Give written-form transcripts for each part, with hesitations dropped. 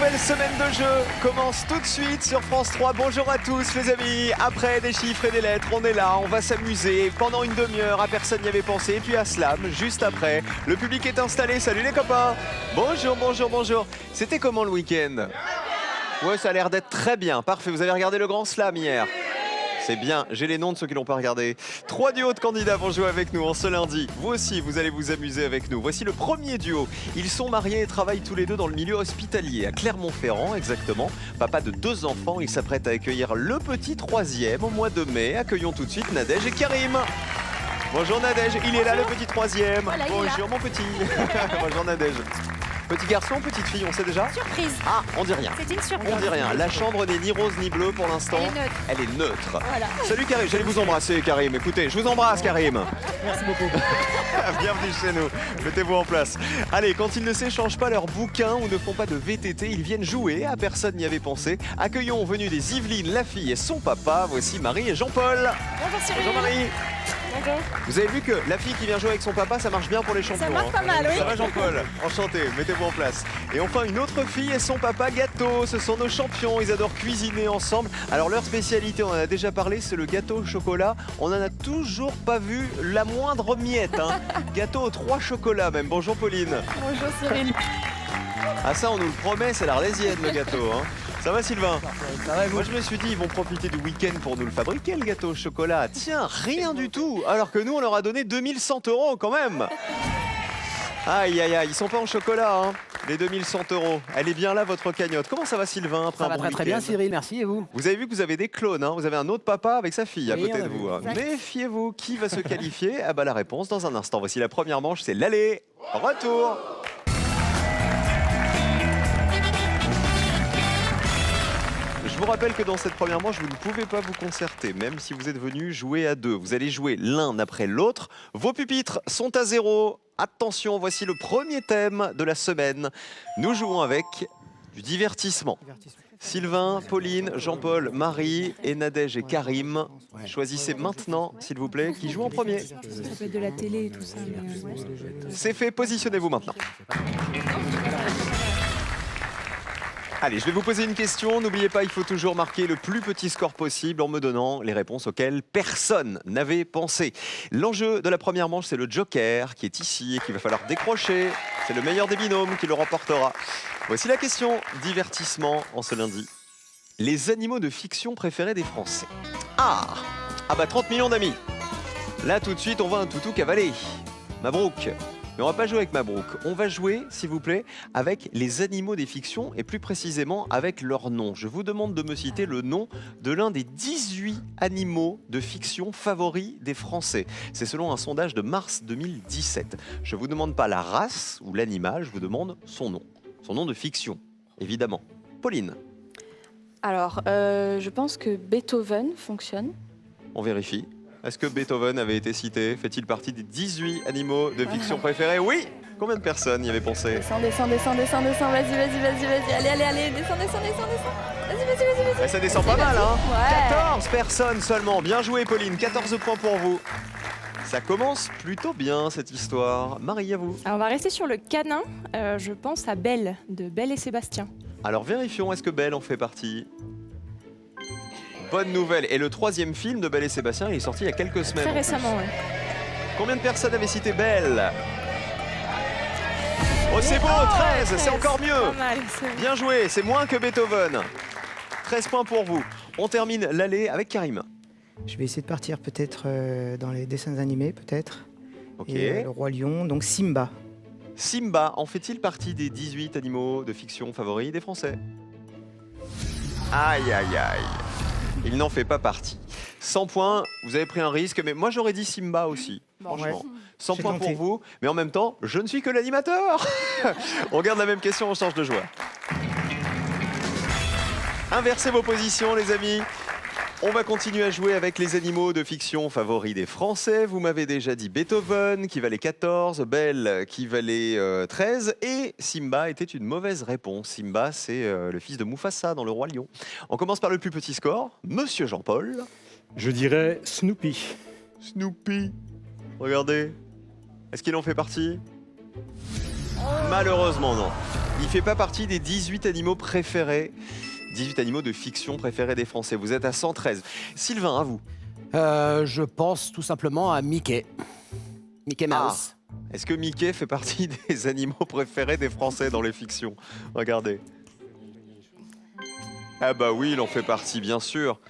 nouvelle semaine de jeu commence tout de suite sur France 3. Bonjour à tous les amis. Après des chiffres et des lettres, on est là, on va s'amuser pendant une demi-heure. À personne n'y avait pensé. Et puis à Slam, juste après. Le public est installé. Salut les copains. Bonjour, bonjour, bonjour. C'était comment le week-end? Ouais, ça a l'air d'être très bien. Parfait. Vous avez regardé le Grand Slam hier? C'est bien, j'ai les noms de ceux qui l'ont pas regardé. 3 duos de candidats vont jouer avec nous en ce lundi. Vous aussi, vous allez vous amuser avec nous. Voici le premier duo. Ils sont mariés et travaillent tous les deux dans le milieu hospitalier, à Clermont-Ferrand exactement. Papa de 2 enfants, il s'apprête à accueillir le petit 3e au mois de mai. Accueillons tout de suite Nadège et Karim. Bonjour Nadège, il est là le petit 3e. Voilà, bonjour mon petit. Bonjour Nadège. Petit garçon, petite fille, on sait déjà? Surprise. Ah, on dit rien. C'est une surprise. On dit rien. La chambre n'est ni rose ni bleue pour l'instant. Elle est neutre. Elle est neutre. Voilà. Salut Karim, j'allais vous embrasser Karim. Écoutez, je vous embrasse Karim. Merci beaucoup. Bienvenue chez nous. Mettez-vous en place. Allez, quand ils ne s'échangent pas leurs bouquins ou ne font pas de VTT, ils viennent jouer. À personne n'y avait pensé. Accueillons venus des Yvelines, la fille et son papa. Voici Marie et Jean-Paul. Bonjour Cyril. Bonjour Marie. Bonjour. Vous avez vu que la fille qui vient jouer avec son papa, ça marche bien pour les champions. Ça marche hein. pas mal, oui. Ça va Jean-Paul? Enchanté, mettez-vous en place. Et enfin une autre fille et son papa gâteau. Ce sont nos champions, ils adorent cuisiner ensemble. Alors leur spécialité, on en a déjà parlé, c'est le gâteau au chocolat. On n'en a toujours pas vu la moindre miette. Hein. Gâteau aux 3 chocolats même. Bonjour Pauline. Bonjour Cyril. Ah ça on nous le promet, c'est l'Arlésienne le gâteau. Hein. Ça va Sylvain? Ça va, et vous? Moi je me suis dit ils vont profiter du week-end pour nous le fabriquer le gâteau au chocolat. Tiens, rien du tout. Alors que nous on leur a donné 2100 € quand même. Aïe aïe aïe, ils sont pas en chocolat hein. Les 2100 €. Elle est bien là votre cagnotte. Comment ça va Sylvain après Ça un va bon très très bien week-end? Cyril, merci et vous? Vous avez vu que vous avez des clones, hein. Vous avez un autre papa avec sa fille à Oui, côté on a de vu. vous. Hein. Exact. Méfiez-vous, qui va se qualifier? Ah bah la réponse dans un instant. Voici la première manche, c'est l'aller. Retour. Je vous rappelle que dans cette première manche, vous ne pouvez pas vous concerter, même si vous êtes venus jouer à 2. Vous allez jouer l'un après l'autre. Vos pupitres sont à 0. Attention, voici le premier thème de la semaine. Nous jouons avec du divertissement. Sylvain, Pauline, Jean-Paul, Marie et Nadège et Karim. Choisissez maintenant, s'il vous plaît, qui joue en premier. Ça peut être de la télé et tout ça. C'est fait, positionnez-vous maintenant. Allez, je vais vous poser une question. N'oubliez pas, il faut toujours marquer le plus petit score possible en me donnant les réponses auxquelles personne n'avait pensé. L'enjeu de la première manche, c'est le joker qui est ici et qu'il va falloir décrocher. C'est le meilleur des binômes qui le remportera. Voici la question divertissement en ce lundi. Les animaux de fiction préférés des Français. Ah bah 30 millions d'amis. Là, tout de suite, on voit un toutou cavalier. Mabrouk. Mais on va pas jouer avec Mabrouk. On va jouer, s'il vous plaît, avec les animaux des fictions et plus précisément avec leur nom. Je vous demande de me citer le nom de l'un des 18 animaux de fiction favoris des Français. C'est selon un sondage de mars 2017. Je vous demande pas la race ou l'animal, je vous demande son nom. Son nom de fiction, évidemment. Pauline, Alors, je pense que Beethoven fonctionne. on vérifie. Est-ce que Beethoven avait été cité? Fait-il partie des 18 animaux de fiction préférés? Oui! Combien de personnes y avaient pensé? Descends. Vas-y. Allez. Descends. Vas-y. Ça descend pas mal, hein? Ouais. 14 personnes seulement. Bien joué, Pauline. 14 points pour vous. Ça commence plutôt bien, cette histoire. Marie, à vous. Alors, on va rester sur le canin. Je pense à Belle, de Belle et Sébastien. Alors, vérifions, est-ce que Belle en fait partie? Bonne nouvelle. Et le 3e film de Belle et Sébastien, il est sorti il y a quelques semaines. Très en plus. récemment, ouais. Combien de personnes avaient cité Belle? Oh, c'est beau, 13, c'est encore mieux. Pas mal. c'est- Bien joué, c'est moins que Beethoven. 13 points pour vous. On termine l'allée avec Karim. Je vais essayer de partir peut-être dans les dessins animés, peut-être. Ok. Et, le Roi Lion, donc Simba. Simba, en fait-il partie des 18 animaux de fiction favoris des Français? Aïe, aïe, aïe. Il n'en fait pas partie. 100 points, vous avez pris un risque, mais moi j'aurais dit Simba aussi, franchement. 100 J'ai points tenté. pour vous, mais en même temps, je ne suis que l'animateur. On regarde la même question, on change de joueur. Inversez vos positions, les amis. On va continuer à jouer avec les animaux de fiction favoris des Français. Vous m'avez déjà dit Beethoven qui valait 14, Belle qui valait 13 et Simba était une mauvaise réponse. Simba, c'est le fils de Mufasa dans Le Roi Lion. On commence par le plus petit score. Monsieur Jean-Paul. Je dirais Snoopy. Snoopy. Regardez. Est-ce qu'il en fait partie? Malheureusement, non. Il fait pas partie des 18 animaux préférés, 18 animaux de fiction préférés des Français. Vous êtes à 113. Sylvain, à vous. Je pense tout simplement à Mickey. Mickey Mouse. Est-ce que Mickey fait partie des animaux préférés des Français dans les fictions? Regardez. Ah bah oui, il en fait partie, bien sûr.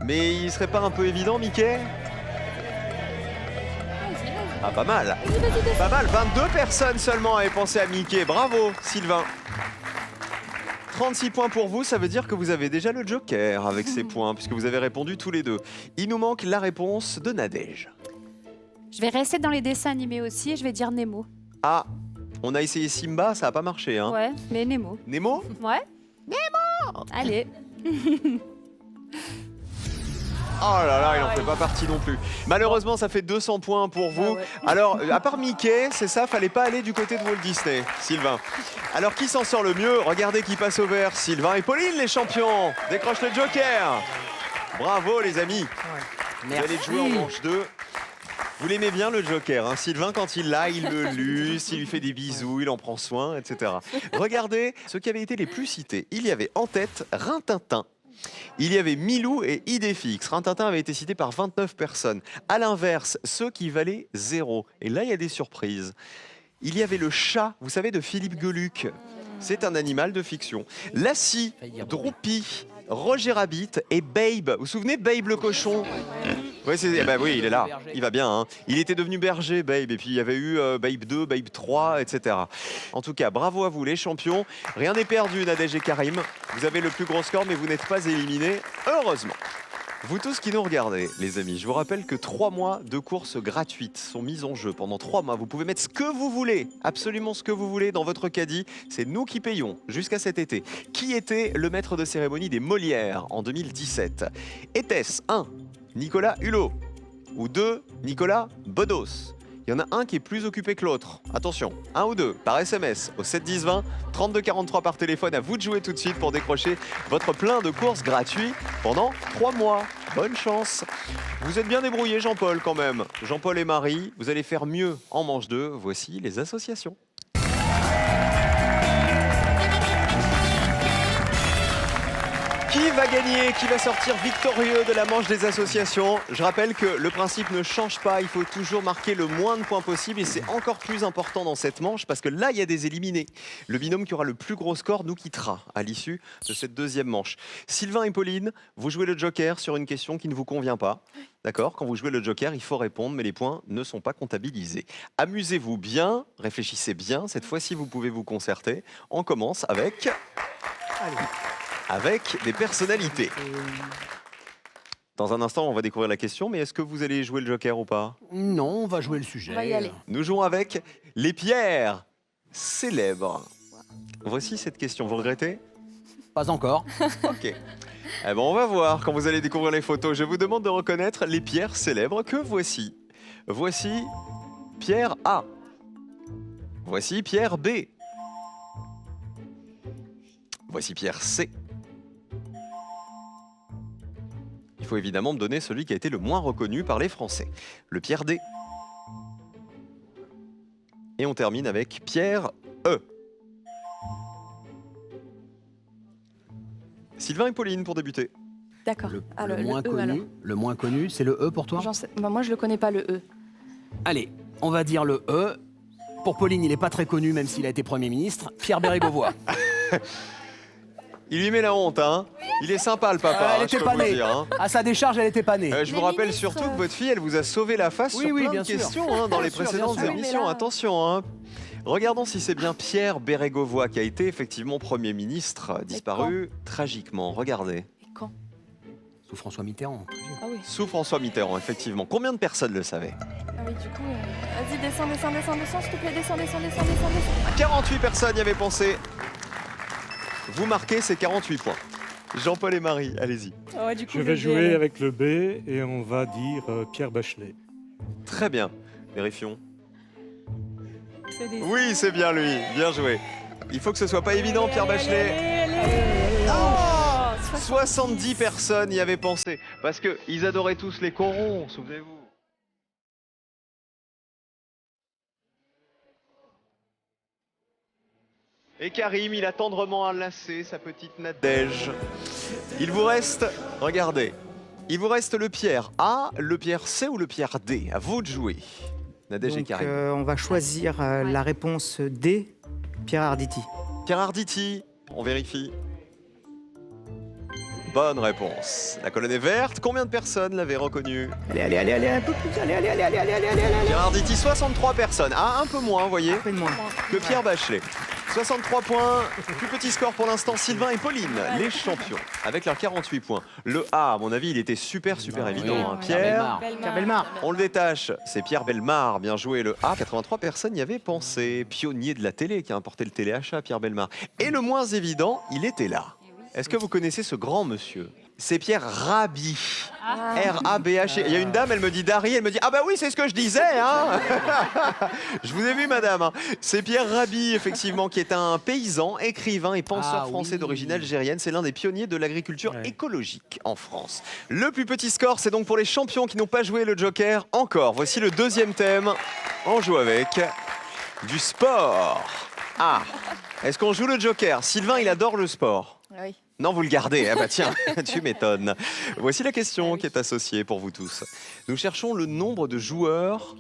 Mais il serait pas un peu évident, Mickey? Ah, pas mal. Pas mal, 22 personnes seulement avaient pensé à Mickey. Bravo, Sylvain. 36 points pour vous, ça veut dire que vous avez déjà le joker avec ces points, puisque vous avez répondu tous les deux. Il nous manque la réponse de Nadège. Je vais rester dans les dessins animés aussi et je vais dire Nemo. Ah, on a essayé Simba, ça n'a pas marché. Hein. Ouais, mais Nemo. Nemo? Ouais. Nemo. Allez. Oh là là, il n'en fait pas partie non plus. Malheureusement, ça fait 200 points pour vous. Alors, à part Mickey, c'est ça, fallait pas aller du côté de Walt Disney, Sylvain. Alors, qui s'en sort le mieux? Regardez qui passe au vert. Sylvain et Pauline, les champions. Décroche le joker. Bravo, les amis. Vous allez jouer en manche 2. Vous l'aimez bien, le joker, hein. Sylvain, quand il l'a, il le luce, il lui fait des bisous, il en prend soin, etc. Regardez ceux qui avaient été les plus cités. Il y avait en tête Rintintin. Il y avait Milou et Idéfix. Rintintin avait été cité par 29 personnes. À l'inverse, ceux qui valaient 0. Et là, il y a des surprises. Il y avait le chat, vous savez, de Philippe Geluck. C'est un animal de fiction. Lassie, Droupi, Roger Rabbit et Babe. Vous vous souvenez Babe le cochon? Oui, oui, il est là. Il va bien. Hein. Il était devenu berger, Babe. Et puis il y avait eu Babe 2, Babe 3, etc. En tout cas, bravo à vous, les champions. Rien n'est perdu, Nadège et Karim. Vous avez le plus gros score, mais vous n'êtes pas éliminés, heureusement. Vous tous qui nous regardez, les amis, je vous rappelle que 3 mois de courses gratuites sont mis en jeu. Pendant 3 mois, vous pouvez mettre ce que vous voulez, absolument ce que vous voulez dans votre caddie. C'est nous qui payons jusqu'à cet été. Qui était le maître de cérémonie des Molières en 2017? Était-ce 1. Nicolas Hulot ou 2. Nicolas Bedos? Il y en a un qui est plus occupé que l'autre. Attention, 1 ou 2 par SMS au 7 10 20, 32 43 par téléphone. À vous de jouer tout de suite pour décrocher votre plein de courses gratuits pendant 3 mois. Bonne chance. Vous êtes bien débrouillés, Jean-Paul, quand même. Jean-Paul et Marie, vous allez faire mieux en manche 2. Voici les associations. Qui va gagner? Qui va sortir victorieux de la manche des associations? Je rappelle que le principe ne change pas. Il faut toujours marquer le moins de points possible. Et c'est encore plus important dans cette manche parce que là, il y a des éliminés. Le binôme qui aura le plus gros score nous quittera à l'issue de cette deuxième manche. Sylvain et Pauline, vous jouez le joker sur une question qui ne vous convient pas. D'accord? Quand vous jouez le joker, il faut répondre, mais les points ne sont pas comptabilisés. Amusez-vous bien, réfléchissez bien. Cette fois-ci, vous pouvez vous concerter. On commence avec... avec des personnalités. Dans un instant, on va découvrir la question, mais est-ce que vous allez jouer le joker ou pas? Non, on va jouer le sujet. On va y aller. Nous jouons avec les pierres célèbres. Voici cette question, vous regrettez? Pas encore. Ok. Eh ben, on va voir quand vous allez découvrir les photos. Je vous demande de reconnaître les pierres célèbres que voici. Voici pierre A. Voici pierre B. Voici pierre C. Il faut évidemment me donner celui qui a été le moins reconnu par les Français. Le pierre D. Et on termine avec pierre E. Sylvain et Pauline pour débuter. D'accord. Alors, le moins E, connu, alors. le moins connu, c'est le E pour toi? Moi, je le connais pas, le E. Allez, on va dire le E. Pour Pauline, il n'est pas très connu, même s'il a été Premier ministre. Pierre Bérégovoy. Il lui met la honte, hein. Il est sympa, le papa, Elle je était peux pas vous née. dire, hein. À sa décharge, elle n'était pas née. Je vous rappelle surtout que votre fille, elle vous a sauvé la face Oui, sur oui, plein bien de sûr. questions hein, dans Bien les sûr, bien précédentes sûr. émissions. Mais là- Attention, hein. Regardons si c'est bien Pierre Bérégovoy qui a été effectivement Premier ministre, disparu tragiquement. Regardez. Et quand? Sous François Mitterrand. Ah oui. Sous François Mitterrand, effectivement. Combien de personnes le savaient? Ah oui, du coup, vas-y, descends, s'il te plaît, descends. 48 personnes y avaient pensé. Vous marquez ces 48 points. Jean-Paul et Marie, allez-y. Ouais, du coup, Je vais jouer avec le B et on va dire Pierre Bachelet. Très bien. Vérifions. C'est des... Oui, c'est bien lui. Bien joué. Il faut que ce soit pas évident, Pierre Bachelet. Oh, 70 personnes y avaient pensé. Parce qu'ils adoraient tous les corons, souvenez-vous. Et Karim, il a tendrement enlacé sa petite Nadège. Il vous reste, regardez, il vous reste le Pierre A, le Pierre C ou le Pierre D. À vous de jouer. Nadège et Donc, Karim. on va choisir la réponse D, Pierre Arditi. Pierre Arditi, on vérifie. Bonne réponse. La colonne est verte. Combien de personnes l'avaient reconnu? Allez, un peu plus, allez. Pierre Arditi, 63 personnes. Ah, un peu moins, vous voyez, Un peu de moins. que Pierre Bachelet. 63 points, plus petit score pour l'instant, Sylvain et Pauline, les champions, avec leurs 48 points. Le A, à mon avis, il était super évident. Hein. Pierre, Pierre Bellemare. on le détache, c'est Pierre Bellemare, bien joué. Le A, 83 personnes y avaient pensé. Pionnier de la télé qui a importé le téléachat, Pierre Bellemare. Et le moins évident, il était là. Est-ce que vous connaissez ce grand monsieur? C'est Pierre Rabhi. R-A-B-H. Il y a une dame, elle me dit Dari, elle me dit ah bah oui, c'est ce que je disais. Hein. Je vous ai vu, madame. Hein. C'est Pierre Rabhi, effectivement, qui est un paysan, écrivain et penseur français d'origine algérienne. C'est l'un des pionniers de l'agriculture écologique en France. Le plus petit score, c'est donc pour les champions qui n'ont pas joué le Joker encore. Voici le deuxième thème. On joue avec du sport. Ah, est-ce qu'on joue le Joker? Sylvain, il adore le sport. Oui. Non, vous le gardez. Ah bah tiens, tu m'étonnes. Voici la question qui est associée pour vous tous. Nous cherchons le nombre de joueurs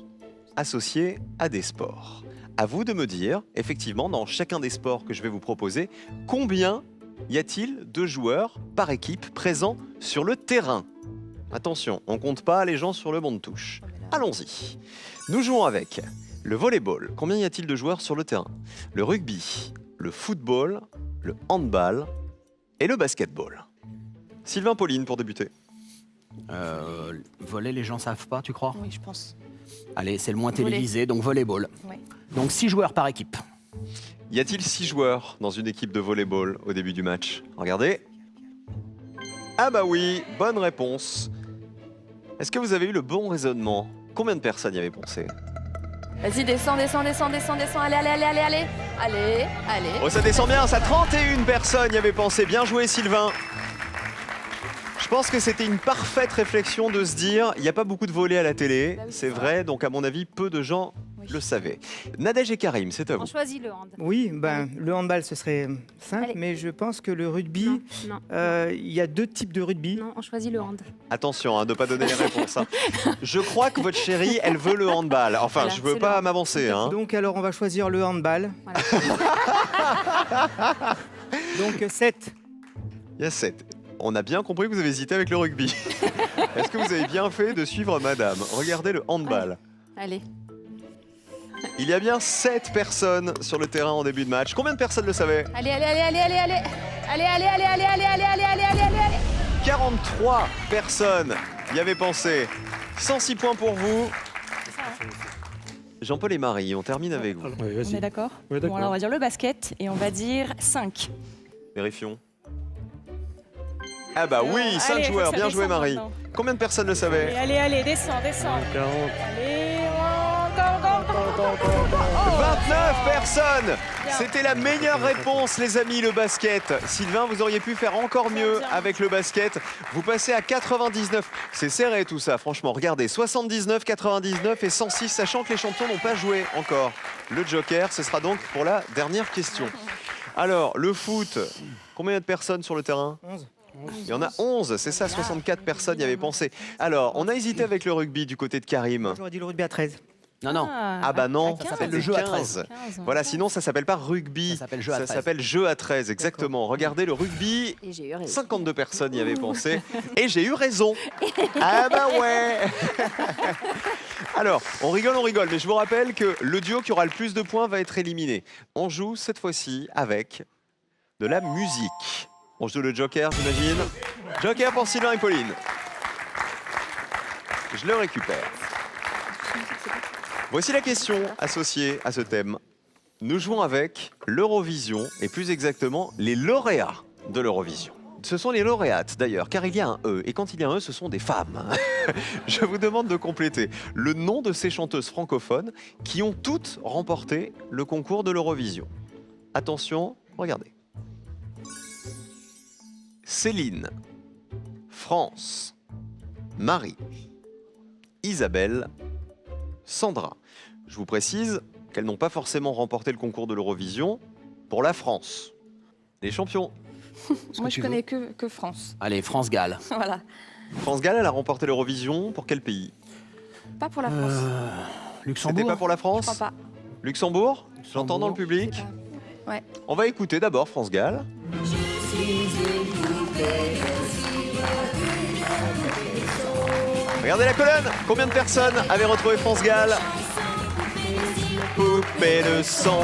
associés à des sports. À vous de me dire, effectivement, dans chacun des sports que je vais vous proposer, combien y a-t-il de joueurs par équipe présents sur le terrain? Attention, on compte pas les gens sur le banc de touche. Allons-y. Nous jouons avec le volleyball. Combien y a-t-il de joueurs sur le terrain? Le rugby, le football, le handball et le basketball. Sylvain, Pauline, pour débuter. Volley, les gens savent pas, tu crois? Oui, je pense. Allez, c'est le moins Volley. télévisé, donc volleyball. Oui. Donc 6 joueurs par équipe. Y a-t-il 6 joueurs dans une équipe de volleyball au début du match? Regardez. Ah bah oui, bonne réponse. Est-ce que vous avez eu le bon raisonnement? Combien de personnes y avaient pensé? Vas-y, descends. Allez. Oh, ça descend bien, ça 31 personnes y avaient pensé. Bien joué, Sylvain. Je pense que c'était une parfaite réflexion de se dire, il n'y a pas beaucoup de volets à la télé, Bah oui, c'est vrai, donc à mon avis, peu de gens le savaient. Nadège et Karim, c'est à vous. On choisit le hand. Oui, ben, le handball, ce serait simple, Allez. mais je pense que le rugby, Non, il y a 2 types de rugby. non, on choisit le hand. Attention de ne pas donner les réponses. Hein. Je crois que votre chérie, elle veut le handball. Enfin, Voilà, je veux c'est pas le- m'avancer. Hein. Donc alors, on va choisir le handball. Voilà. Donc 7. Il y a 7. On a bien compris que vous avez hésité avec le rugby. Est-ce que vous avez bien fait de suivre madame? Regardez le handball. Allez. Il y a bien 7 personnes sur le terrain en début de match. Combien de personnes le savaient? Allez. Allez. 43 personnes y avaient pensé. 106 points pour vous. Jean-Paul et Marie, on termine avec vous. Oui, On vas-y. est d'accord? Ouais, Bon, alors on d'accord. va dire le basket et on va dire 5. Vérifions. Ah bah oui, 5 Allez, faut joueurs. que ça Bien joué, descende Marie. maintenant. Combien de personnes le savaient? Allez, descends. 40. Allez, encore. 29 personnes. Bien. C'était la meilleure réponse, les amis, le basket. Sylvain, vous auriez pu faire encore mieux Bien. avec le basket. Vous passez à 99. C'est serré tout ça, franchement. Regardez, 79, 99 et 106, sachant que les champions n'ont pas joué encore. Le Joker, ce sera donc pour la dernière question. Alors, le foot, combien de personnes sur le terrain? 11. Il y en a 11, c'est ça, 64 personnes y avaient pensé. Alors, on a hésité avec le rugby du côté de Karim. J'aurais dit le rugby à 13. Non. Ah bah non, ça ça s'appelle s'appelle le jeu à 13. Voilà, sinon ça s'appelle pas rugby. Ça s'appelle jeu à 13. Ça s'appelle jeu à 13, exactement. Regardez le rugby, Et j'ai eu raison. 52 personnes y avaient pensé. Et j'ai eu raison. Ah bah ouais. Alors, on rigole, mais je vous rappelle que le duo qui aura le plus de points va être éliminé. On joue cette fois-ci avec de la musique. On joue le Joker, j'imagine. Joker pour Sylvain et Pauline. Je le récupère. Voici la question associée à ce thème. Nous jouons avec l'Eurovision et plus exactement les lauréats de l'Eurovision. Ce sont les lauréates d'ailleurs, car il y a un E. Et quand il y a un E, ce sont des femmes. Je vous demande de compléter le nom de ces chanteuses francophones qui ont toutes remporté le concours de l'Eurovision. Attention, regardez. Céline, France, Marie, Isabelle, Sandra. Je vous précise qu'elles n'ont pas forcément remporté le concours de l'Eurovision pour la France. Les champions. Moi, je connais que France. Allez, France-Galles. Voilà. France-Galles, elle a remporté l'Eurovision pour quel pays? Pas pour la France. C'était Luxembourg. pas pour la Je crois France? pas. Luxembourg? J'entends dans le public. C'est pas- Ouais. On va écouter d'abord France-Galles. Regardez la colonne. Combien de personnes avaient retrouvé France-Galles? Poupée de sang.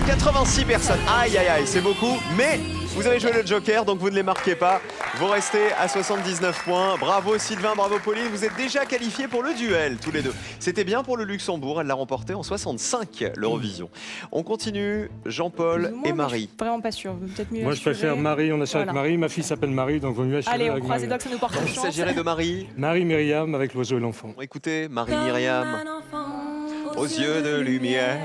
86 personnes. Aïe, aïe, aïe, c'est beaucoup. Mais vous avez joué le Joker, donc vous ne les marquez pas. Vous restez à 79 points. Bravo Sylvain, bravo Pauline. Vous êtes déjà qualifiés pour le duel, tous les deux. C'était bien pour le Luxembourg. Elle l'a remporté en 65, l'Eurovision. On continue. Jean-Paul Plus ou moins, et mais Marie. Je suis vraiment pas sûre. Peut-être mieux. Moi, je assurer. préfère Marie, on assure avec Voilà. Marie. Ma fille s'appelle Marie, donc vaut mieux assurer Allez, on avec croise les Marie. doigts que ça nous porte Il chance. s'agirait de Marie. Marie-Myriam avec l'oiseau et l'enfant. Écoutez, Marie-Myriam, aux yeux de lumière,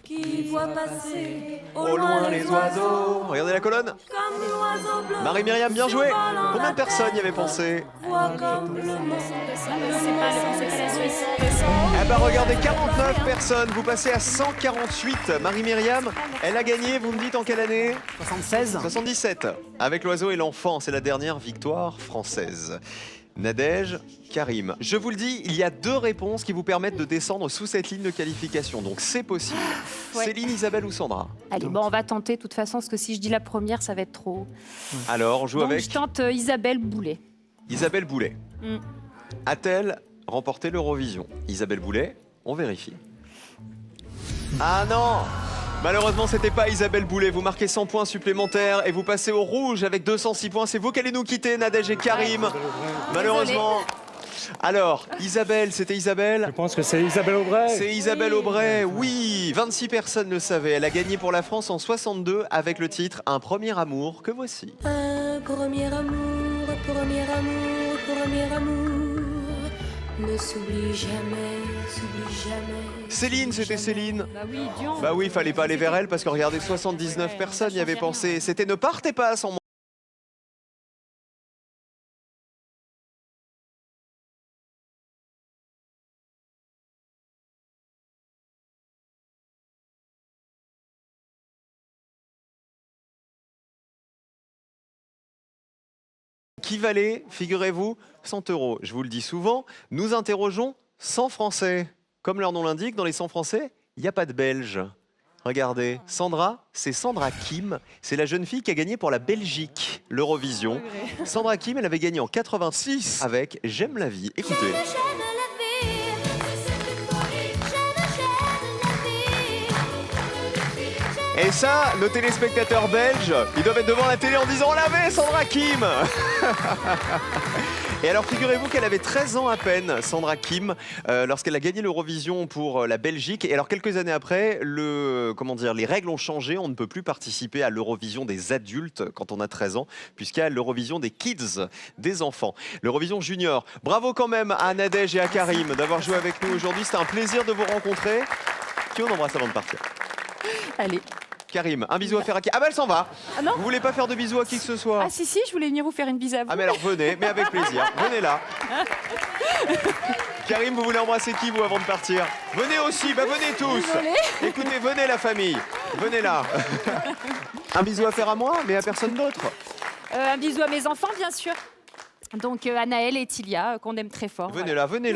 qui voit passer au loin les oiseaux. Regardez la colonne. comme l'oiseau bleu. Marie-Myriam, bien joué. Combien de personnes y avaient pensé? Voit comme le monde. C'est pas la Suisse. Eh ben regardez, 49 personnes. Vous passez à 148. Marie-Myriam, elle a gagné, vous me dites en quelle année? 76. 77. Avec l'oiseau et l'enfant, c'est la dernière victoire française. Nadège, Karim. Je vous le dis, il y a 2 réponses qui vous permettent de descendre sous cette ligne de qualification. Donc c'est possible. Ouais. Céline, Isabelle ou Sandra? Allez, bon, on va tenter de toute façon, parce que si je dis la première, ça va être trop. Alors, on joue Donc, avec je tente Isabelle Boulet. Isabelle Boulet. Mm. A-t-elle remporté l'Eurovision? Isabelle Boulet, on vérifie. Ah non! Malheureusement, c'était pas Isabelle Boulet. Vous marquez 100 points supplémentaires et vous passez au rouge avec 206 points. C'est vous qui allez nous quitter, Nadège et Karim. Malheureusement. Alors, Isabelle, c'était Je Isabelle? pense que c'est Isabelle Aubray. C'est Isabelle Aubray, oui. 26 personnes le savaient. Elle a gagné pour la France en 62 avec le titre Un premier amour que voici. Un premier amour, premier amour, premier amour. Ne s'oublie jamais, s'oublie jamais. Céline, c'était Céline. Bah oui, Dion. Bah oui, fallait pas aller vers elle parce que regardez, 79 personnes y avaient pensé. C'était Ne partez pas sans moi. Qui valait, figurez-vous, 100 €. Je vous le dis souvent, nous interrogeons 100 Français. Comme leur nom l'indique, dans les 100 Français, il n'y a pas de Belges. Regardez, Sandra, c'est Sandra Kim. C'est la jeune fille qui a gagné pour la Belgique l'Eurovision. Sandra Kim, elle avait gagné en 86 avec J'aime la vie. Écoutez. J'aime la vie, Et ça, nos téléspectateurs belges, ils doivent être devant la télé en disant « On l'avait, Sandra Kim !» Et alors, figurez-vous qu'elle avait 13 ans à peine, Sandra Kim, lorsqu'elle a gagné l'Eurovision pour la Belgique. Et alors, quelques années après, les règles ont changé. On ne peut plus participer à l'Eurovision des adultes quand on a 13 ans, puisqu'il y a l'Eurovision des kids, des enfants. L'Eurovision junior. Bravo quand même à Nadège et à Karim d'avoir joué avec nous aujourd'hui. C'était un plaisir de vous rencontrer. Qui on embrasse avant de partir? Allez. Karim, un bisou à faire à qui? Ah bah elle s'en va. Ah non? Vous voulez pas faire de bisous à qui que ce soit? Ah si, je voulais venir vous faire une bise à vous. Ah mais alors venez, mais avec plaisir. Venez là. Karim, vous voulez embrasser qui vous avant de partir? Venez aussi, bah venez tous. Désolée. Écoutez, venez la famille. Venez là. Un bisou à faire à moi, mais à personne d'autre. Un bisou à mes enfants, bien sûr. Donc, Anaël et Tilia, qu'on aime très fort. Venez là, venez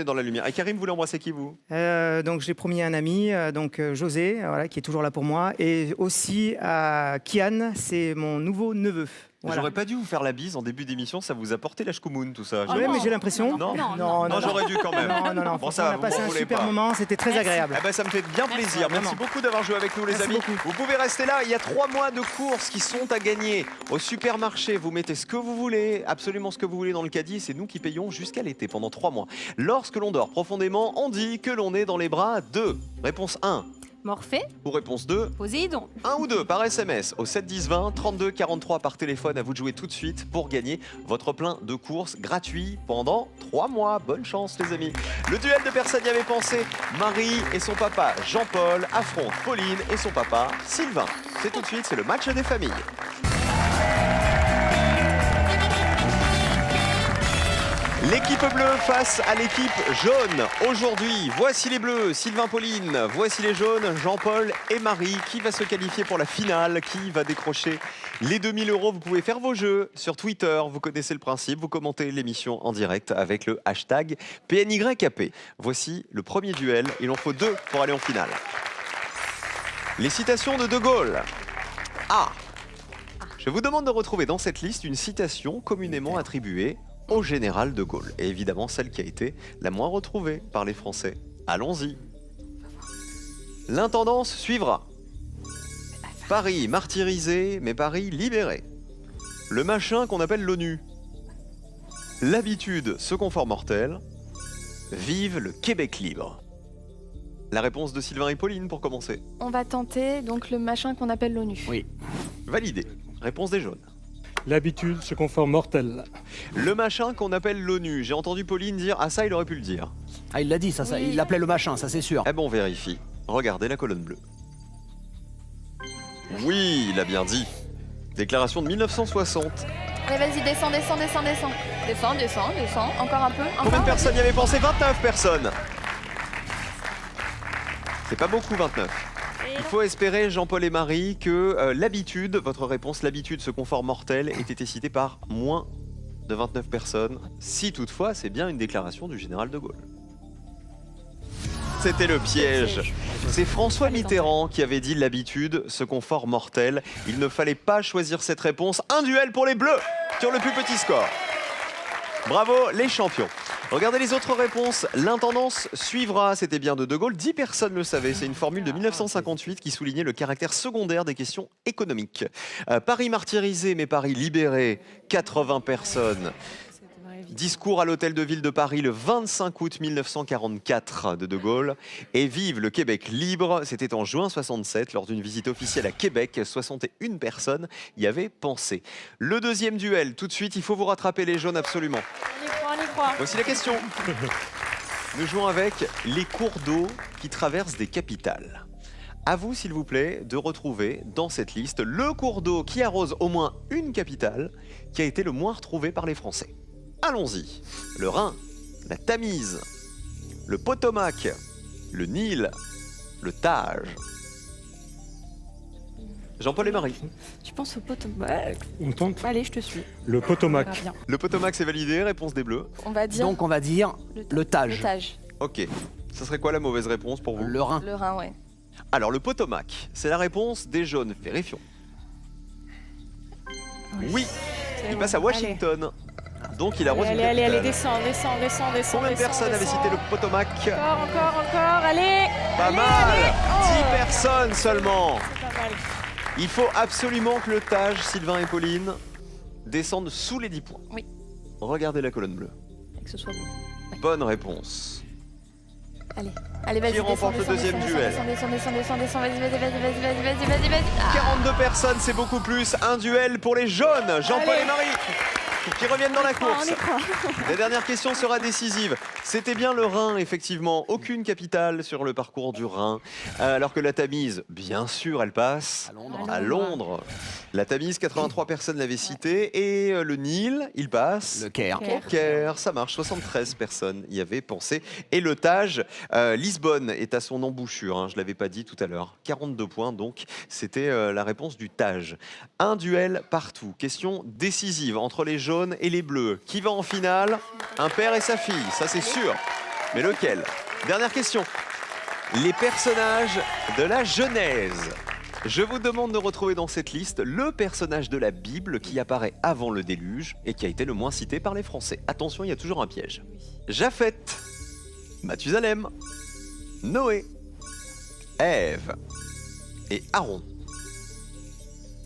dans la lumière. Et Karim, vous voulez embrasser qui vous? Donc j'ai promis à un ami, José, voilà, qui est toujours là pour moi, et aussi à Kian, c'est mon nouveau neveu. Voilà. J'aurais pas dû vous faire la bise en début d'émission, ça vous a porté la shkoumoun tout ça. Oui, mais j'ai l'impression. Non, non, j'aurais dû quand même. Non, Bon, franchement, ça va, on a passé vous un voulez super pas. moment, c'était très agréable. Eh ben, ça me fait bien plaisir. Merci vraiment. beaucoup d'avoir joué avec nous, les Merci amis. beaucoup. Vous pouvez rester là. Il y a 3 mois de courses qui sont à gagner au supermarché. Vous mettez ce que vous voulez, absolument ce que vous voulez dans le caddie. C'est nous qui payons jusqu'à l'été pendant 3 mois. Lorsque l'on dort profondément, on dit que l'on est dans les bras de. Réponse 1. Morphée, Ou réponse 2. Poséidon. 1 ou 2 par SMS au 7 10 20, 32 43 par téléphone. À vous de jouer tout de suite pour gagner votre plein de courses gratuits pendant 3 mois. Bonne chance les amis. Le duel de personnes y avait pensé. Marie et son papa Jean-Paul affrontent Pauline et son papa Sylvain. C'est tout de suite, c'est le match des familles. L'équipe bleue face à l'équipe jaune. Aujourd'hui, voici les bleus, Sylvain, Pauline. Voici les jaunes, Jean-Paul et Marie. Qui va se qualifier pour la finale? Qui va décrocher les 2000 €? Vous pouvez faire vos jeux sur Twitter. Vous connaissez le principe. Vous commentez l'émission en direct avec le hashtag PNYAP. Voici le premier duel. Il en faut 2 pour aller en finale. Les citations de De Gaulle. A. Je vous demande de retrouver dans cette liste une citation communément attribuée au général de Gaulle. Et évidemment celle qui a été la moins retrouvée par les Français. Allons-y. L'intendance suivra. Paris martyrisé, mais Paris libéré. Le machin qu'on appelle l'ONU. L'habitude, ce confort mortel. Vive le Québec libre. La réponse de Sylvain et Pauline pour commencer. On va tenter donc le machin qu'on appelle l'ONU. Oui. Validé. Réponse des jaunes. L'habitude se confort mortel. Le machin qu'on appelle l'ONU. J'ai entendu Pauline dire « Ah ça, il aurait pu le dire Ah, il l'a dit, ça, Oui. il l'appelait le machin, ça c'est sûr. ». Eh ben on vérifie. Regardez la colonne bleue. Oui, il a bien dit. Déclaration de 1960. Allez, vas-y, descends. Descends. Encore un peu. Combien de personnes y avaient pensé? 29 personnes. C'est pas beaucoup, 29. Il faut espérer, Jean-Paul et Marie, que l'habitude, votre réponse, l'habitude, ce confort mortel, ait été citée par moins de 29 personnes. Si toutefois, c'est bien une déclaration du général de Gaulle. C'était le piège. C'est François Mitterrand qui avait dit l'habitude, ce confort mortel. Il ne fallait pas choisir cette réponse. Un duel pour les Bleus sur le plus petit score. Bravo les champions. Regardez les autres réponses. L'intendance suivra. C'était bien de Gaulle. 10 personnes le savaient. C'est une formule de 1958 qui soulignait le caractère secondaire des questions économiques. Paris martyrisé, mais Paris libéré. 80 personnes. Discours à l'hôtel de ville de Paris le 25 août 1944 de Gaulle. Et vive le Québec libre. C'était en juin 67 lors d'une visite officielle à Québec. 61 personnes y avaient pensé. Le deuxième duel, tout de suite, il faut vous rattraper les jaunes absolument. On y croit. Voici la question. Nous jouons avec les cours d'eau qui traversent des capitales. À vous, s'il vous plaît, de retrouver dans cette liste le cours d'eau qui arrose au moins une capitale qui a été le moins retrouvé par les Français. Allons-y. Le Rhin, la Tamise, le Potomac, le Nil, le Tage. Jean-Paul et Marie. Tu penses au Potomac? On tente Allez, je te suis. le Potomac. On verra bien. Le Potomac, c'est validé. Réponse des Bleus. On va dire Donc on va dire le Tage. le Tage. Ok. Ce serait quoi la mauvaise réponse pour vous? Le Rhin. Le Rhin, ouais. Alors, le Potomac, c'est la réponse des jaunes. Vérifions. Oui. Il passe à Washington. Donc, il arrose une Allez, capitale. descends. Combien de personnes avaient cité le Potomac? Encore, allez. Pas Allez, mal. allez. 10 personnes seulement. C'est pas mal. Il faut absolument que le Tage, Sylvain et Pauline, descende sous les 10 points. Oui. Regardez la colonne bleue. Et que ce soit bon. Bonne réponse. Allez, vas-y, Qui remporte le deuxième duel? Descends, vas-y. Ah. 42 personnes, c'est beaucoup plus. Un duel pour les jaunes, Jean-Paul Allez. et Marie, qui reviennent dans la course. On y croit. La dernière question sera décisive. C'était bien le Rhin, effectivement. Aucune capitale sur le parcours du Rhin. Alors que la Tamise, bien sûr, elle passe À Londres. à Londres. La Tamise, 83 personnes l'avaient cité. Et le Nil, il passe Le Caire. au Caire. Ça marche, 73 personnes y avaient pensé. Et le Tage, Lisbonne est à son embouchure. Hein, je ne l'avais pas dit tout à l'heure. 42 points, donc c'était la réponse du Tage. Un duel partout. Question décisive entre les jaunes et les bleus. Qui va en finale? Un père et sa fille, ça c'est sûr. Mais lequel? Dernière question. Les personnages de la Genèse. Je vous demande de retrouver dans cette liste le personnage de la Bible qui apparaît avant le déluge et qui a été le moins cité par les Français. Attention, il y a toujours un piège. Japheth, Mathusalem, Noé, Ève et Aaron.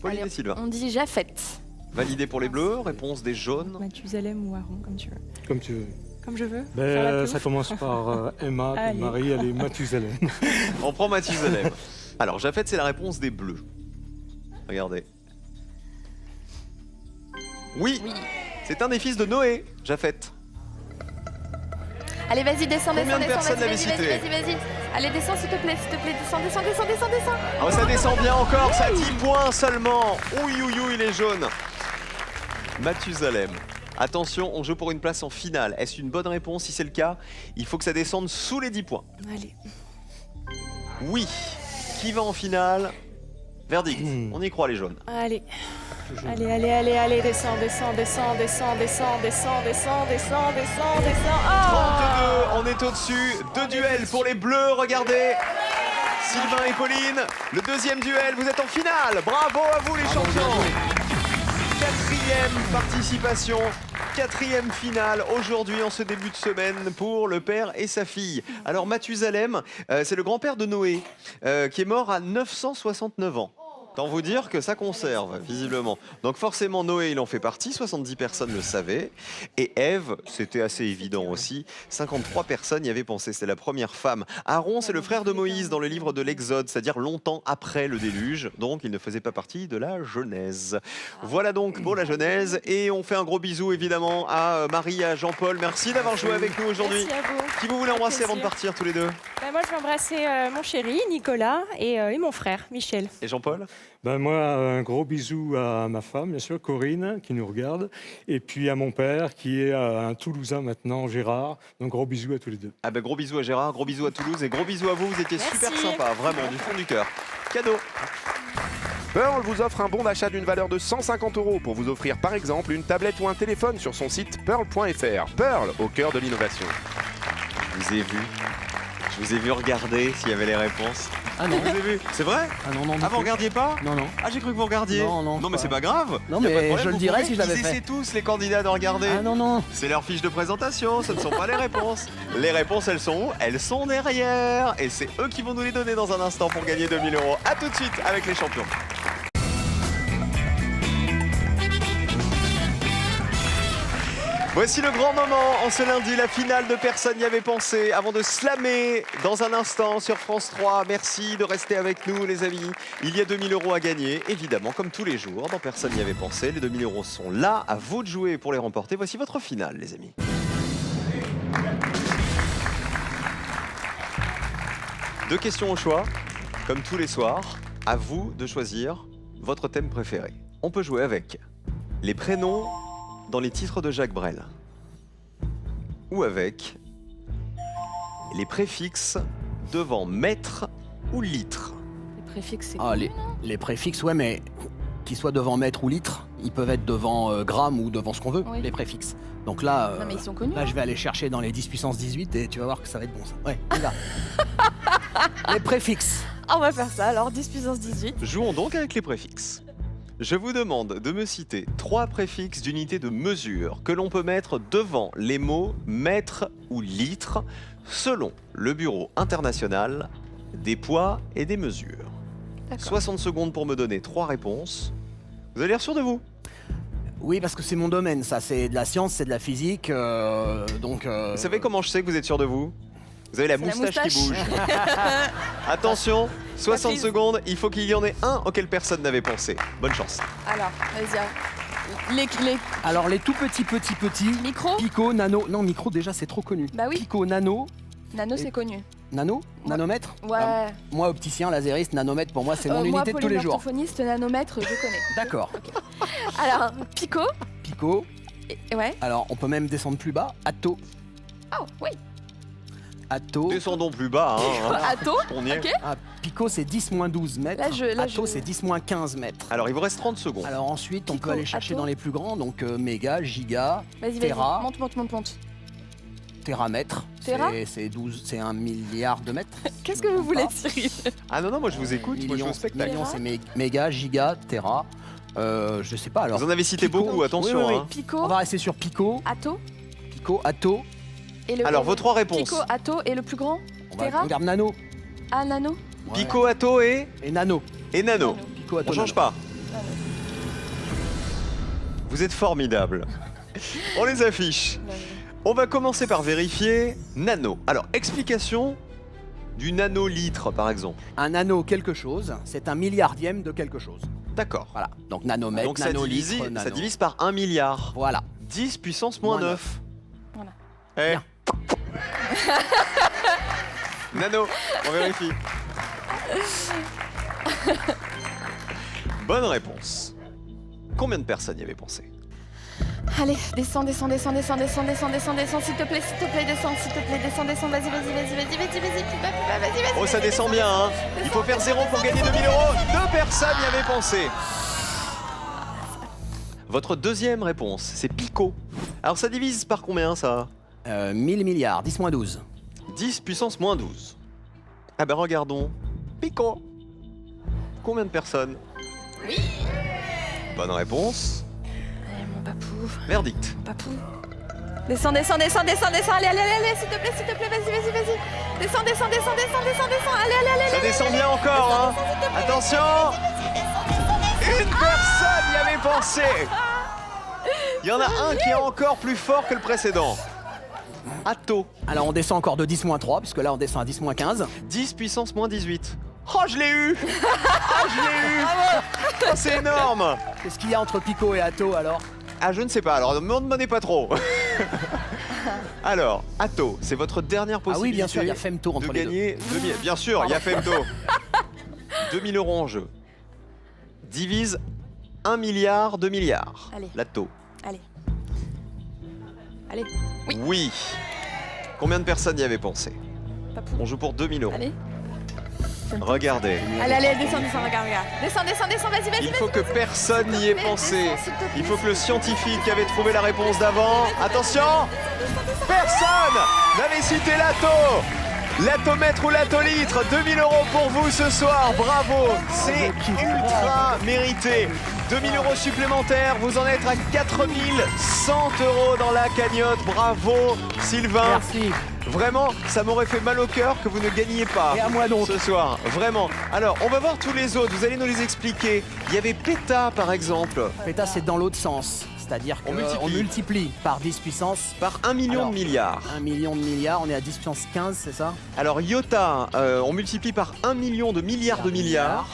Pauline Allez, et Sylvain. On dit Japheth. Validé pour les bleus, réponse des jaunes. Mathusalem ou Aaron, comme tu veux. Comme tu veux. Comme je veux. Faire la Ben, plouffe. ça commence par Emma, puis Allez. Marie, elle est Mathusalem. On prend Mathusalem. Alors, Japheth, c'est la réponse des bleus. Regardez. Oui, Oui. c'est un des fils de Noé, Japheth. Allez, vas-y, descends. Combien de personnes l'avaient cité? Vas-y. Allez, descends, s'il te plaît. Descends. Oh, ça descend bien encore, ça 10 points seulement. Ouille, les jaunes. Mathusalem. Attention, on joue pour une place en finale. Est-ce une bonne réponse? Si c'est le cas, il faut que ça descende sous les 10 points. Allez. Oui. Qui va en finale? Verdict. On y croit les jaunes. Allez. Allez, descends. 32, on est au-dessus. 2 duels pour les bleus, regardez. Sylvain et Pauline, le deuxième duel, vous êtes en finale. Bravo à vous les champions. 4e participation, 4e finale aujourd'hui en ce début de semaine pour le père et sa fille. Alors Mathusalem, c'est le grand-père de Noé qui est mort à 969 ans. Tant vous dire que ça conserve, visiblement. Donc forcément, Noé, il en fait partie, 70 personnes le savaient. Et Ève, c'était assez évident aussi, 53 personnes y avaient pensé, c'était la première femme. Aaron, c'est le frère de Moïse dans le livre de l'Exode, c'est-à-dire longtemps après le déluge, donc il ne faisait pas partie de la Genèse. Voilà donc pour la Genèse, et on fait un gros bisou évidemment à Marie et à Jean-Paul. Merci d'avoir joué avec nous aujourd'hui. Merci à vous. Qui vous voulez embrasser avant de plaisir. partir tous les deux? Moi, je vais embrasser mon chéri, Nicolas, et mon frère, Michel. Et Jean-Paul? Ben moi, un gros bisou à ma femme, bien sûr, Corinne, qui nous regarde, et puis à mon père, qui est un Toulousain maintenant, Gérard. Donc gros bisous à tous les deux. Ah ben gros bisous à Gérard, gros bisous à Toulouse et gros bisous à vous, vous étiez super Merci. sympa, vraiment, du fond du cœur. Cadeau. Pearl vous offre un bon d'achat d'une valeur de 150 € pour vous offrir par exemple une tablette ou un téléphone sur son site pearl.fr. Pearl, au cœur de l'innovation. Je vous ai vu regarder s'il y avait les réponses. Ah non. Je vous ai vu. C'est vrai? Ah non, non. du Ah, vous tout. regardiez pas? Non, non. Ah, j'ai cru que vous regardiez. Non, mais pas. c'est pas grave. Non, Y a pas de mais problème, je le vous dirais pouvez. si je l'avais Ils fait. essaient tous, les candidats, de regarder. Ah non, non. C'est leur fiche de présentation, ce ne sont pas les réponses. Les réponses, elles sont où? Elles sont derrière. Et c'est eux qui vont nous les donner dans un instant pour gagner 2000 €. A tout de suite avec les champions. Voici le grand moment en ce lundi, la finale de Personne n'y avait pensé. Avant de slammer dans un instant sur France 3, merci de rester avec nous les amis. Il y a 2000 € à gagner, évidemment, comme tous les jours, dans Personne n'y avait pensé. Les 2000 € sont là, à vous de jouer pour les remporter. Voici votre finale les amis. Deux questions au choix, comme tous les soirs. À vous de choisir votre thème préféré. On peut jouer avec les prénoms dans les titres de Jacques Brel ou avec les préfixes devant mètre ou litre. Les préfixes, c'est Ah, les préfixes, ouais, mais qu'ils soient devant mètre ou litre, ils peuvent être devant gramme ou devant ce qu'on veut, Oui. les préfixes. Donc là, Non, mais ils sont connus. là, je vais aller chercher dans les 10 puissance 18 et tu vas voir que ça va être bon ça. Ouais, regarde. Les préfixes. Ah, on va faire ça alors, 10 puissance 18. Jouons donc avec les préfixes. Je vous demande de me citer 3 préfixes d'unité de mesure que l'on peut mettre devant les mots mètre ou litre selon le Bureau international des poids et des mesures. D'accord. 60 secondes pour me donner 3 réponses. Vous avez l'air sûr de vous? Oui, parce que c'est mon domaine, ça. C'est de la science, c'est de la physique, donc... Vous savez comment je sais que vous êtes sûr de vous? Vous avez la C'est la moustache qui bouge. moustache. Attention, 60 prise. secondes, il faut qu'il y en ait un auquel personne n'avait pensé. Bonne chance. Alors, vas-y. Les Alors, les tout petits... micros, Pico, nano... Non, micro, déjà, c'est trop connu. Bah oui. Pico, nano... nano, Et- c'est connu. Nano Ouais. Nanomètre Ouais. Ah, moi, opticien, lasériste, nanomètre, pour moi, c'est mon moi, unité de tous les jours. orthophoniste, nanomètre, je connais. D'accord. Alors, Pico, Pico. ouais. Alors, on peut même descendre plus bas. Atto. Oh, oui. Atto. Descendons plus bas. Hein. Atto, On y est. ok. Ah, Pico, c'est 10-12 mètres. Là, Atto, je- c'est 10-15 mètres. Alors, il vous reste 30 secondes. Alors ensuite, on Pico, peut aller chercher atto. dans les plus grands, donc méga, giga, Vas-y, Terra. vas-y. Monte. téramètre. Téra C'est 1 milliard de mètres. Qu'est-ce que vous voulez, Cyril? Ah non, non, moi je vous écoute, moi je Millions, vous spectacle. millions, c'est méga, giga, téra. Je sais pas alors. Vous en avez cité Pico. beaucoup, attention. Oui, oui, oui. hein. Pico, On va rester sur Pico, Atto, Atto. et le... Alors, vos 3 réponses. Pico, Atto, et le plus grand? Terra On garde nano. Ah, nano. Ouais. Pico, Atto et Nano. Nano. Pico, Atto, On change nano. pas. Vous êtes formidables. On les affiche. On va commencer par vérifier nano. Alors, explication du nanolitre, par exemple. Un nano quelque chose, c'est un milliardième de quelque chose. D'accord. Voilà. Donc nanomètre, Donc ça divise, nanolitre, nano. ça divise par 1 milliard. Voilà. 10 puissance moins Moins 9. Voilà. Eh. Bien. Nano, on vérifie. Bonne réponse. Combien de personnes y avaient pensé? Allez, descends, descends, descends, descends, descends, descends, descends, descends, s'il te plaît, descends, s'il te plaît, descends, descends, vas-y, vas-y, vas-y, vas-y, vas-y, vas-y, plus bas, vas-y, vas-y. Oh, ça vas-y, descend descends, bien, hein. descends, Il faut faire descends, 0 pour gagner 2000 euros. 2 personnes y avaient pensé. Votre deuxième réponse, c'est Pico. Alors ça divise par combien ça? 1000 milliards, 10 moins 12. 10 puissance moins 12. Ah ben regardons. Pico. Combien de personnes? Oui. Bonne réponse. Allez, mon papou, Verdict. papou. Descends, descends, descends, descends, descends, allez, allez, allez, s'il te plaît, vas-y, vas-y, vas-y. Descends, descends, descends, descends, descends, descends, allez, allez, allez. Ça descend bien encore, hein. Attention. Une personne y avait pensé. Il y en a un qui est encore plus fort que le précédent. Atto. Alors on descend encore de 10 moins 3, puisque là on descend à 10 moins 15. 10 puissance moins 18. Oh, je l'ai eu. Ah, je l'ai eu. Oh, c'est énorme. Qu'est-ce qu'il y a entre Pico et Atto alors? Ah, je ne sais pas, alors ne m'en demandez pas trop. Alors, Atto, c'est votre dernière Ah possibilité oui, bien sûr, il y a Femto entre de les deux. gagner 2000. Bien sûr, il y a Femto. 2000 euros en jeu. Divise 1 milliard, 2 milliards. Allez. L'Atto. Allez. Allez, Oui. Combien de personnes y avaient pensé? papou. On joue pour 2000 euros. Allez. Regardez. Allez, allez, descends, descends, regarde, regarde. Descends, descends, desends, vas-y, vas-y. Il faut que personne n'y ait pensé. Il faut que le scientifique qui avait trouvé la réponse d'avant. Attention! Personne n'avait cité l'atto! L'attomètre ou l'attolitre, 2000 euros pour vous ce soir, bravo! C'est ultra mérité. 2000 euros supplémentaires, vous en êtes à 4100 euros dans la cagnotte. Bravo Sylvain! Merci. Vraiment, ça m'aurait fait mal au cœur que vous ne gagniez pas Et à moi donc. ce soir. Vraiment. Alors, on va voir tous les autres. Vous allez nous les expliquer. Il y avait PETA, par exemple, Péta, c'est dans l'autre sens. C'est-à-dire On qu'on multiplie. multiplie par 10 puissance par 1 million Alors. de milliards. 1 million de milliards, on est à 10 puissance 15, c'est ça? Alors, IOTA, on multiplie par 1 million de milliards de milliards.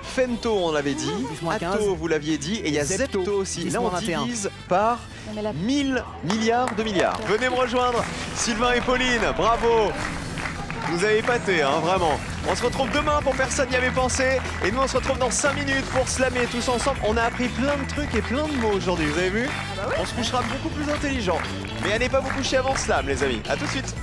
Femto, on l'avait dit. 10 moins 15. Atto, vous l'aviez dit. Et il y a Zepto, Zepto aussi. 10 Là, on moins 21. divise par Non, mais là, 1000 milliards de milliards. Venez me rejoindre, Sylvain et Pauline. Bravo. Vous avez épaté, hein, vraiment. On se retrouve demain pour Personne n'y avait pensé. Et nous, on se retrouve dans 5 minutes pour slammer tous ensemble. On a appris plein de trucs et plein de mots aujourd'hui, vous avez vu? On se couchera beaucoup plus intelligent. Mais allez pas vous coucher avant slam, les amis. À tout de suite.